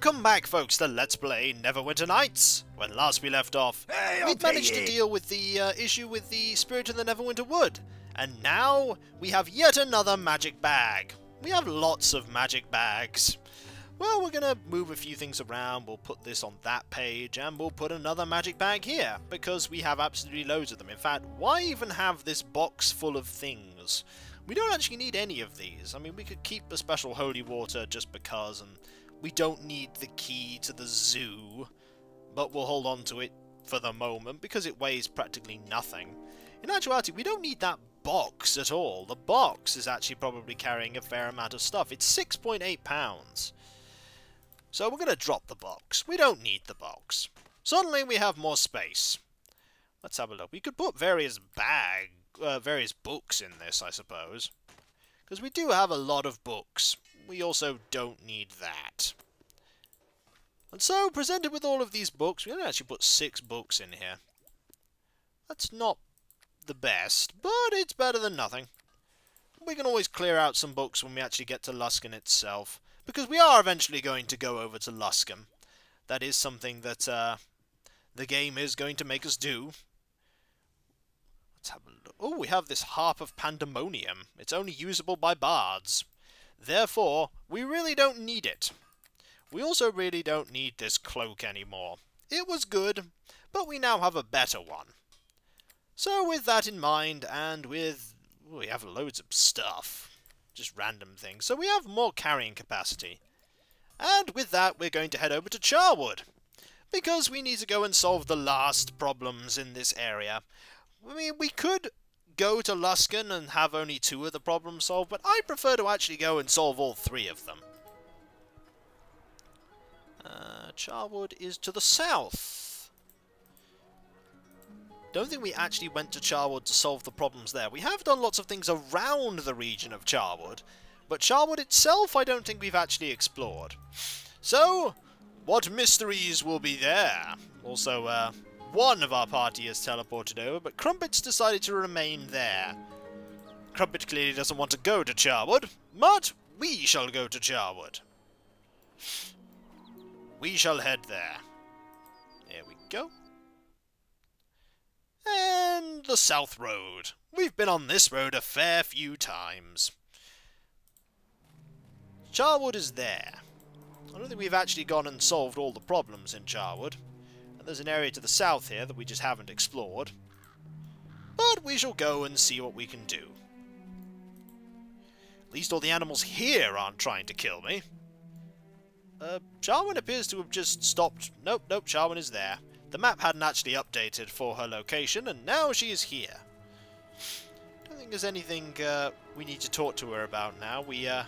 Welcome back, folks, to Let's Play Neverwinter Nights. When last we left off, we'd managed to deal with the issue with the spirit in the Neverwinter Wood. And now, we have yet another magic bag. We have lots of magic bags. Well, we're going to move a few things around. We'll put this on that page, and we'll put another magic bag here, because we have absolutely loads of them. In fact, why even have this box full of things? We don't actually need any of these. I mean, we could keep the special holy water just because, and we don't need the key to the zoo, but we'll hold on to it for the moment because it weighs practically nothing. In actuality, we don't need that box at all. The box is actually probably carrying a fair amount of stuff. It's 6.8 pounds. So we're going to drop the box. We don't need the box. Suddenly we have more space. Let's have a look. We could put various books in this, I suppose. Because we do have a lot of books. We also don't need that. And so, presented with all of these books, we're going to actually put 6 books in here. That's not the best, but it's better than nothing. We can always clear out some books when we actually get to Luskan itself, because we are eventually going to go over to Luskan. That is something that the game is going to make us do. Let's have a look. Oh, we have this Harp of Pandemonium. It's only usable by bards. Therefore, we really don't need it. We also really don't need this cloak anymore. It was good, but we now have a better one. So with that in mind, and with... we have loads of stuff. Just random things. So we have more carrying capacity. And with that, we're going to head over to Charwood. Because we need to go and solve the last problems in this area. I mean, we could go to Luskan and have only 2 of the problems solved, but I prefer to actually go and solve all 3 of them. Charwood is to the south. Don't think we actually went to Charwood to solve the problems there. We have done lots of things around the region of Charwood, but Charwood itself I don't think we've actually explored. So, what mysteries will be there? Also, one of our party has teleported over, but Crumpet's decided to remain there. Crumpet clearly doesn't want to go to Charwood, but we shall go to Charwood. We shall head there. Here we go. And the South Road. We've been on this road a fair few times. Charwood is there. I don't think we've actually gone and solved all the problems in Charwood. And there's an area to the south here that we just haven't explored. But we shall go and see what we can do. At least all the animals here aren't trying to kill me. Charwood appears to have just stopped. Nope, Charwood is there. The map hadn't actually updated for her location, and now she is here. Don't think there's anything we need to talk to her about now. We have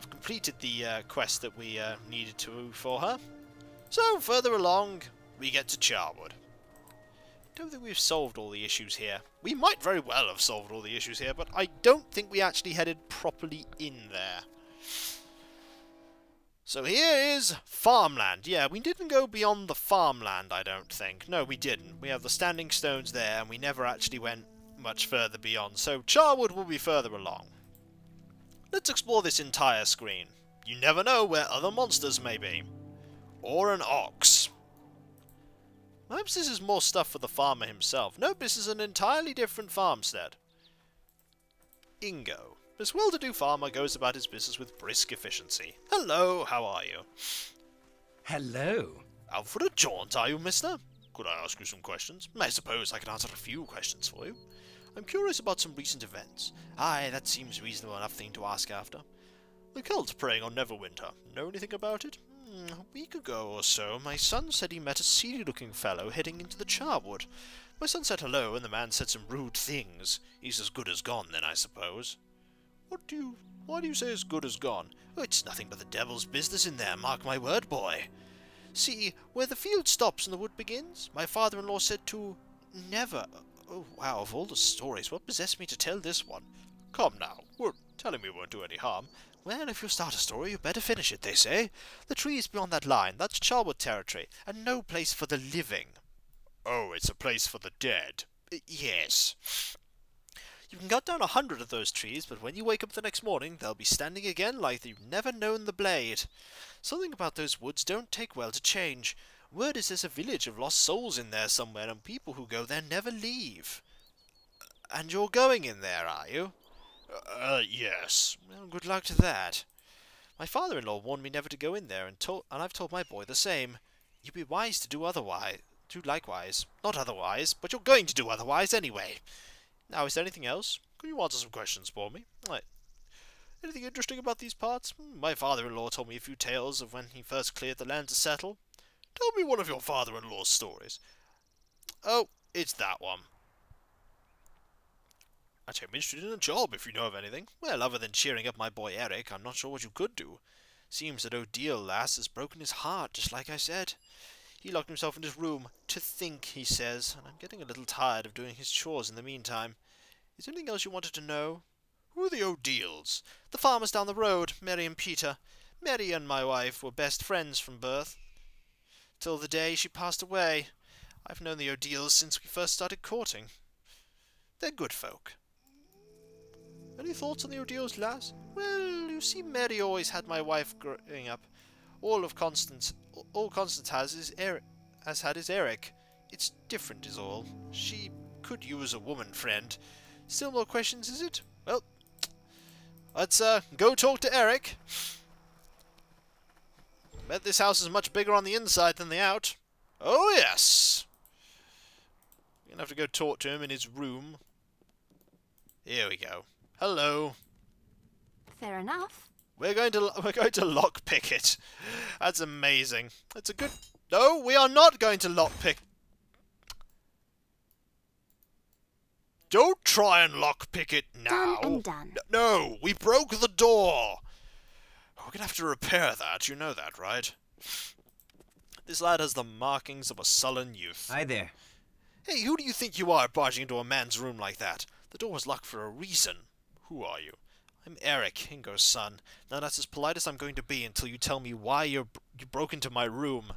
completed the quest that we needed to for her. So, further along, we get to Charwood. Don't think we've solved all the issues here. We might very well have solved all the issues here, but I don't think we actually headed properly in there. So here is farmland. Yeah, we didn't go beyond the farmland, I don't think. No, we didn't. We have the standing stones there, and we never actually went much further beyond. So Charwood will be further along. Let's explore this entire screen. You never know where other monsters may be. Or an ox. Perhaps this is more stuff for the farmer himself. Nope, this is an entirely different farmstead. Ingo. This well-to-do farmer goes about his business with brisk efficiency. Hello, how are you? Hello. Out for a jaunt, are you, mister? Could I ask you some questions? I suppose I can answer a few questions for you. I'm curious about some recent events. Aye, that seems reasonable enough thing to ask after. The cult preying on Neverwinter. Know anything about it? A week ago or so, my son said he met a seedy-looking fellow heading into the Charwood. My son said hello, and the man said some rude things. He's as good as gone, then, I suppose. Why do you say as good as gone? Oh, it's nothing but the devil's business in there, mark my word, boy. See, where the field stops and the wood begins, my father-in-law said to never... Oh, wow, of all the stories, what possessed me to tell this one? Come now, telling me won't do any harm. Well, if you start a story, you better finish it, they say. The trees beyond that line, that's Charwood territory, and no place for the living. Oh, it's a place for the dead. Yes. You can cut down 100 of those trees, but when you wake up the next morning, they'll be standing again like you've never known the blade. Something about those woods don't take well to change. Word is there's a village of lost souls in there somewhere, and people who go there never leave. And you're going in there, are you? Yes. Well, good luck to that. My father-in-law warned me never to go in there, and I've told my boy the same. You'd be wise to do otherwise. Do likewise. Not otherwise, but you're going to do otherwise anyway. Now, is there anything else? Can you answer some questions for me? Anything interesting about these parts? My father-in-law told me a few tales of when he first cleared the land to settle. Tell me one of your father-in-law's stories. Oh, it's that one. Actually, I'm interested in a job, if you know of anything. Well, other than cheering up my boy Eric, I'm not sure what you could do. Seems that Odile, lass, has broken his heart, just like I said. He locked himself in his room, to think, he says, and I'm getting a little tired of doing his chores in the meantime. Is there anything else you wanted to know? Who are the Odiles? The farmers down the road, Mary and Peter. Mary and my wife were best friends from birth, till the day she passed away. I've known the Odiles since we first started courting. They're good folk. Any thoughts on the Odiles, lass? Well, you see, Mary always had my wife growing up. All Constance has had is Eric. It's different is all. She could use a woman friend. Still more questions, is it? Well, let's go talk to Eric. Bet this house is much bigger on the inside than the out. Oh yes! We're gonna have to go talk to him in his room. Here we go. Hello. Fair enough. We're going to lockpick it. That's amazing. That's a good. No, we are not going to lockpick. Don't try and lockpick it now. Done and done. No, we broke the door. We're gonna have to repair that. You know that, right? This lad has the markings of a sullen youth. Hi there. Hey, who do you think you are, barging into a man's room like that? The door was locked for a reason. Who are you? I'm Eric, Ingo's son. Now that's as polite as I'm going to be until you tell me why you broke into my room.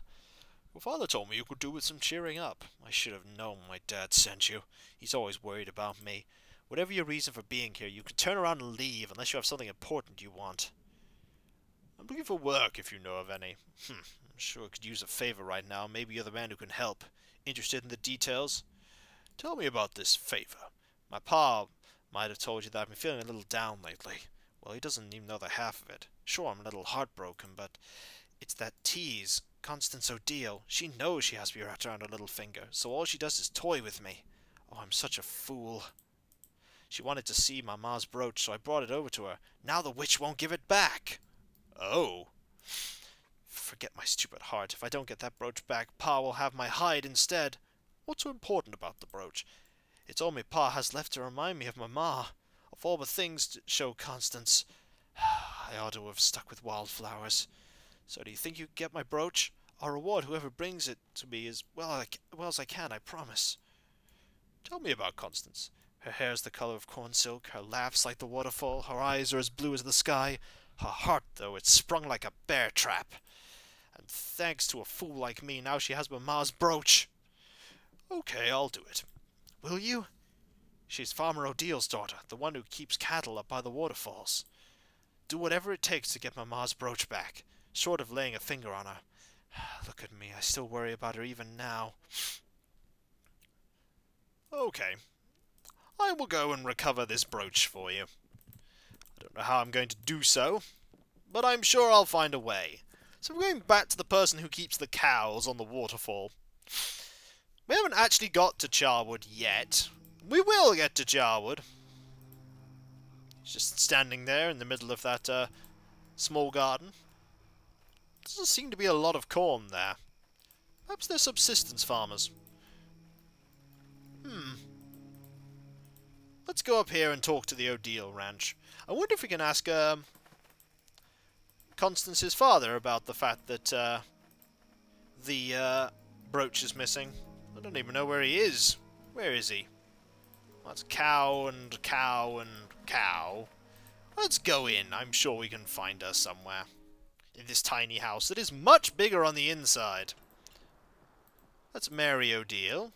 Your father told me you could do with some cheering up. I should have known my dad sent you. He's always worried about me. Whatever your reason for being here, you can turn around and leave unless you have something important you want. I'm looking for work if you know of any. I'm sure I could use a favor right now. Maybe you're the man who can help. Interested in the details? Tell me about this favor. My pa might have told you that I've been feeling a little down lately. Well, he doesn't even know the half of it. Sure, I'm a little heartbroken, but it's that tease, Constance Odile. She knows she has to be wrapped around her little finger, so all she does is toy with me. Oh, I'm such a fool. She wanted to see my ma's brooch, so I brought it over to her. Now the witch won't give it back. Oh. Forget my stupid heart. If I don't get that brooch back, Pa will have my hide instead. What's so important about the brooch? It's all me Pa has left to remind me of my ma. Of all the things to show Constance. I ought to have stuck with wildflowers. So do you think you can get my brooch? I'll reward whoever brings it to me as well as I can, I promise. Tell me about Constance. Her hair's the color of corn silk, her laugh's like the waterfall, her eyes are as blue as the sky. Her heart, though, it's sprung like a bear trap. And thanks to a fool like me, now she has my ma's brooch. Okay, I'll do it. Will you? She's Farmer Odile's daughter, the one who keeps cattle up by the waterfalls. Do whatever it takes to get my ma's brooch back, short of laying a finger on her. Look at me, I still worry about her even now. Okay. I will go and recover this brooch for you. I don't know how I'm going to do so, but I'm sure I'll find a way. So we're going back to the person who keeps the cows on the waterfall. We haven't actually got to Charwood yet. We will get to Charwood. He's just standing there in the middle of that small garden. Doesn't seem to be a lot of corn there. Perhaps they're subsistence farmers. Let's go up here and talk to the Odile ranch. I wonder if we can ask Constance's father about the fact that the brooch is missing. I don't even know where he is. Where is he? Well, it's cow and cow and cow. Let's go in. I'm sure we can find her somewhere. In this tiny house that is much bigger on the inside. That's Mary Odile.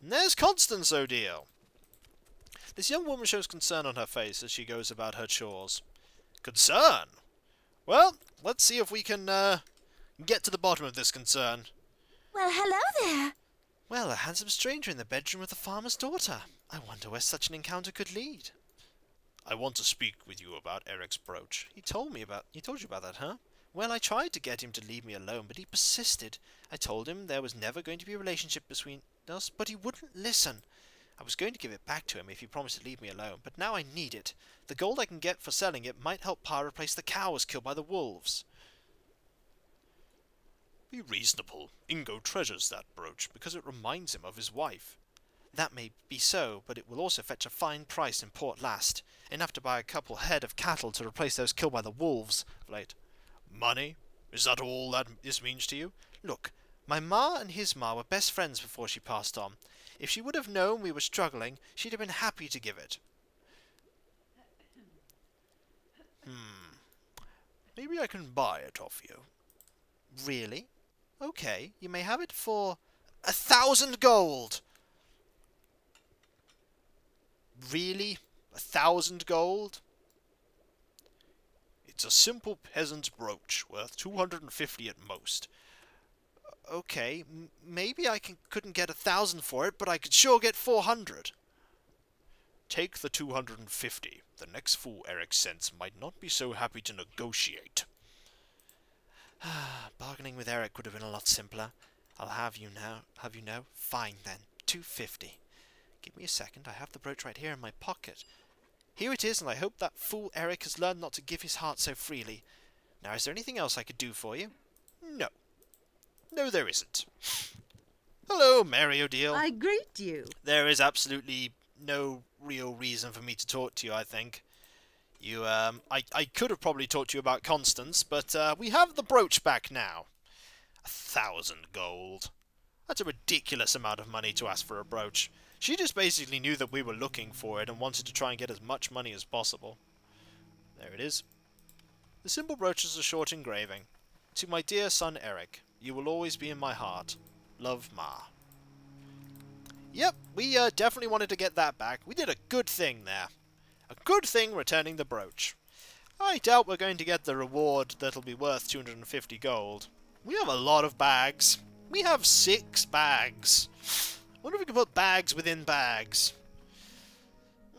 And there's Constance Odile. This young woman shows concern on her face as she goes about her chores. Concern? Well, let's see if we can get to the bottom of this concern. Well, hello there. Well, a handsome stranger in the bedroom of the farmer's daughter. I wonder where such an encounter could lead. I want to speak with you about Eric's brooch. He told you about that, huh? Well, I tried to get him to leave me alone, but he persisted. I told him there was never going to be a relationship between us, but he wouldn't listen. I was going to give it back to him if he promised to leave me alone, but now I need it. The gold I can get for selling it might help Pa replace the cows killed by the wolves. Be reasonable. Ingo treasures that brooch because it reminds him of his wife. That may be so, but it will also fetch a fine price in Port Last. Enough to buy a couple head of cattle to replace those killed by the wolves. Late. Money? Is that all that this means to you? Look, my ma and his ma were best friends before she passed on. If she would have known we were struggling, she'd have been happy to give it. Maybe I can buy it off you. Really? Okay, you may have it for 1,000 gold! Really? 1,000 gold? It's a simple peasant's brooch, worth 250 at most. Okay, maybe I couldn't get 1,000 for it, but I could sure get 400. Take the 250. The next fool Eric sends might not be so happy to negotiate. Bargaining with Eric would have been a lot simpler. I'll have you know. Fine then, 250. Give me a second, I have the brooch right here in my pocket. Here it is, and I hope that fool Eric has learned not to give his heart so freely. Now, is there anything else I could do for you? No. No, there isn't. Hello, Mary O'Deal. I greet you. There is absolutely no real reason for me to talk to you, I think. I could have probably talked to you about Constance, but we have the brooch back now. 1,000 gold. That's a ridiculous amount of money to ask for a brooch. She just basically knew that we were looking for it and wanted to try and get as much money as possible. There it is. The simple brooch is a short engraving. To my dear son Eric, you will always be in my heart. Love, Ma. Yep, we definitely wanted to get that back. We did a good thing there. A good thing returning the brooch. I doubt we're going to get the reward that'll be worth 250 gold. We have a lot of bags. We have 6 bags. Wonder if we can put bags within bags.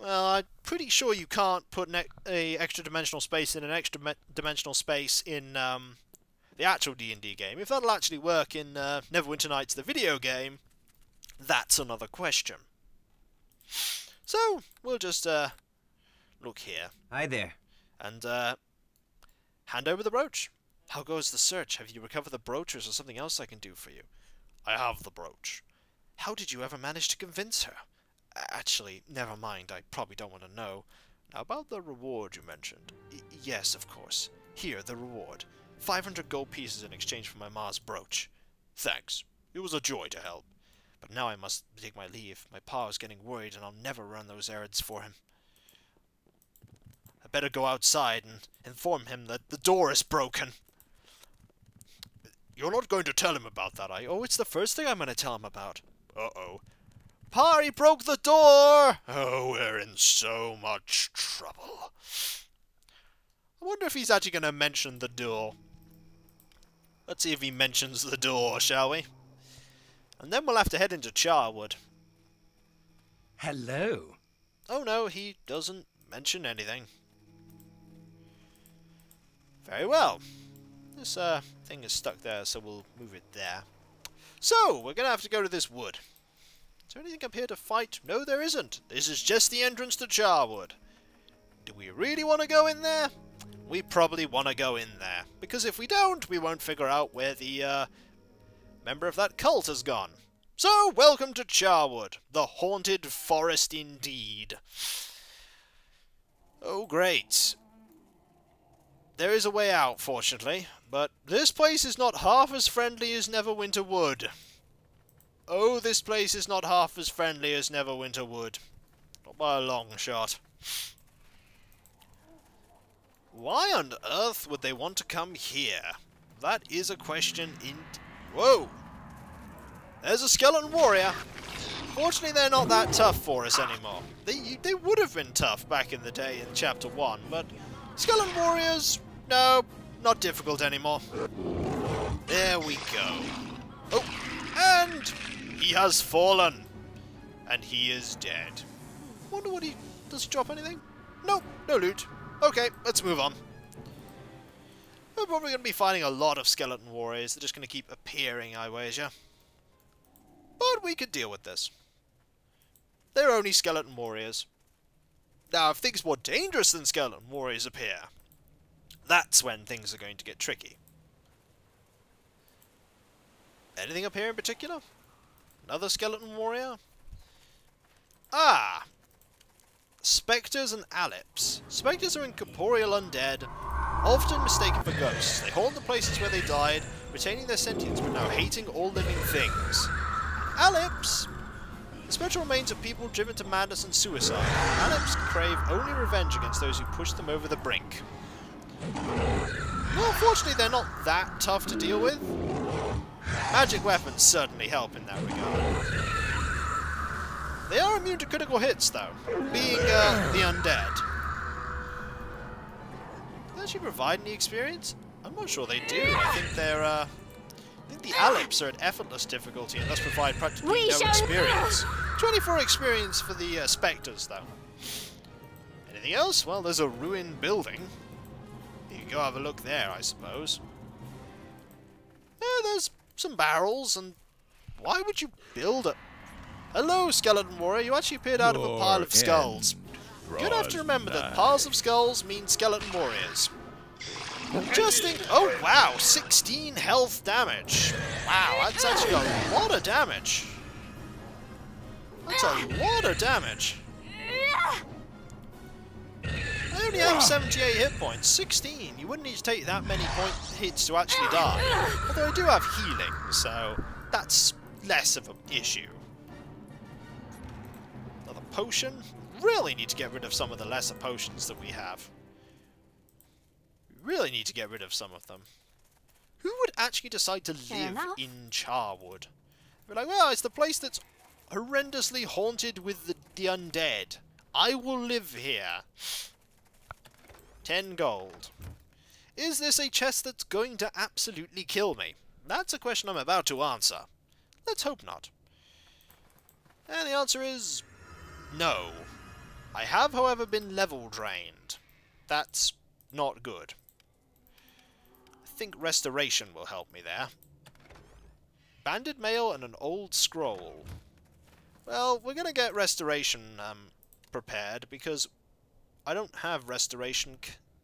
Well, I'm pretty sure you can't put a extra dimensional space in an extra dimensional space in the actual D&D game. If that'll actually work in Neverwinter Nights, the video game, that's another question. So, we'll just look here. Hi there. And hand over the brooch. How goes the search? Have you recovered the brooch, or is there something else I can do for you? I have the brooch. How did you ever manage to convince her? Actually, never mind. I probably don't want to know. Now, about the reward you mentioned. Yes, of course. Here, the reward. 500 gold pieces in exchange for my ma's brooch. Thanks. It was a joy to help. But now I must take my leave. My pa is getting worried, and I'll never run those errands for him. I better go outside and inform him that the door is broken. You're not going to tell him about that, are you? Oh, it's the first thing I'm going to tell him about. Uh-oh. Pa, he broke the door! Oh, we're in so much trouble. I wonder if he's actually going to mention the door. Let's see if he mentions the door, shall we? And then we'll have to head into Charwood. Hello. Oh no, he doesn't mention anything. Very well. This thing is stuck there, so we'll move it there. So, we're going to have to go to this wood. Is there anything up here to fight? No, there isn't. This is just the entrance to Charwood. Do we really want to go in there? We probably want to go in there. Because if we don't, we won't figure out where the member of that cult has gone. So, welcome to Charwood. The haunted forest indeed. Oh, great. There is a way out, fortunately, but this place is not half as friendly as Neverwinter Wood. Oh, this place is not half as friendly as Neverwinter Wood. Not by a long shot. Why on earth would they want to come here? That is a question in... Whoa! There's a skeleton warrior! Fortunately, they're not that tough for us anymore. They would have been tough back in the day in Chapter 1, but Skeleton Warriors, no, not difficult anymore. There we go. Oh, and he has fallen. And he is dead. Wonder what he... Does he drop anything? Nope, no loot. Okay, let's move on. We're probably going to be fighting a lot of Skeleton Warriors. They're just going to keep appearing, I wager. But we could deal with this. They're only Skeleton Warriors. Now, if things more dangerous than Skeleton Warriors appear, that's when things are going to get tricky. Anything up here in particular? Another Skeleton Warrior? Ah! Spectres and Aleps. Spectres are incorporeal undead, often mistaken for ghosts. They haunt the places where they died, retaining their sentience but now hating all living things. Aleps! The spectral remains of people driven to madness and suicide. Aleps crave only revenge against those who push them over the brink. Well, fortunately they're not that tough to deal with. Magic weapons certainly help in that regard. They are immune to critical hits, though, being the undead. Do they actually provide any experience? I'm not sure they do. I think they're, I think the Aleps are at effortless difficulty and thus provide practically no experience. 24 experience for the Spectres, though. Anything else? Well, there's a ruined building. You can go have a look there, I suppose. There's some barrels, and why would you build a... Hello, Skeleton Warrior. You actually appeared out of a pile of skulls. You're going to have to remember that piles of skulls mean Skeleton Warriors. Just think... Oh, wow. 16 health damage. Wow, that's actually a lot of damage. That's a lot of damage. I only have 78 hit points. 16. You wouldn't need to take that many hits to actually die. Although I do have healing, so that's less of an issue. Another potion. Really need to get rid of some of the lesser potions that we have. We really need to get rid of some of them. Who would actually decide to live in Charwood? We're like, well, it's the place that's horrendously haunted with the undead. I will live here. 10 gold. Is this a chest that's going to absolutely kill me? That's a question I'm about to answer. Let's hope not. And the answer is... no. I have, however, been level drained. That's not good. I think restoration will help me there. Banded mail and an old scroll. Well, we're going to get restoration prepared, because I don't have restoration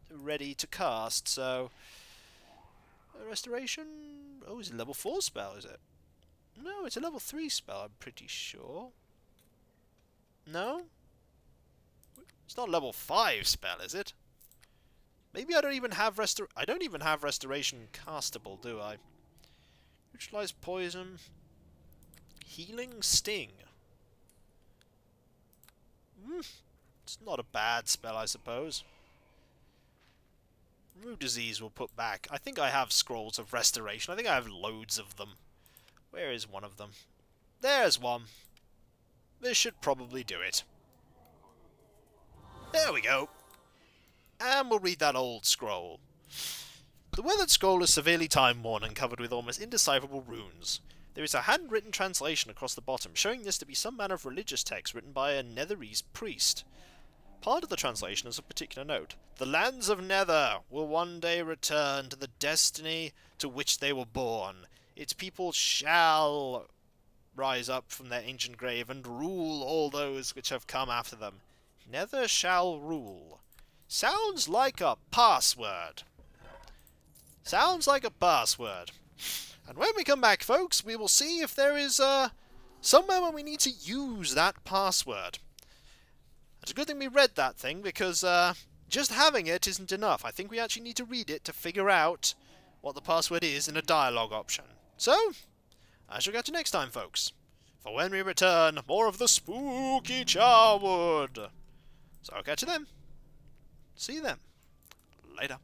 ready to cast, so... restoration... oh, it's a level 4 spell, is it? No, it's a level 3 spell, I'm pretty sure. No? It's not a level 5 spell, is it? Maybe I don't even have I don't even have restoration castable, do I? Neutralize poison. Healing sting. It's not a bad spell, I suppose. Remove disease will put back. I think I have scrolls of restoration. I think I have loads of them. Where is one of them? There's one. This should probably do it. There we go. And we'll read that old scroll. The Withered Scroll is severely time-worn and covered with almost indecipherable runes. There is a handwritten translation across the bottom, showing this to be some manner of religious text written by a Netherese priest. Part of the translation is of particular note. The lands of Nether will one day return to the destiny to which they were born. Its people shall rise up from their ancient grave and rule all those which have come after them. Nether shall rule. Sounds like a password. Sounds like a password. And when we come back, folks, we will see if there is somewhere where we need to use that password. It's a good thing we read that thing, because just having it isn't enough. I think we actually need to read it to figure out what the password is in a dialogue option. So, I shall catch you next time, folks. For when we return, more of the spooky Charwood. So I'll catch you then. See you then. Later.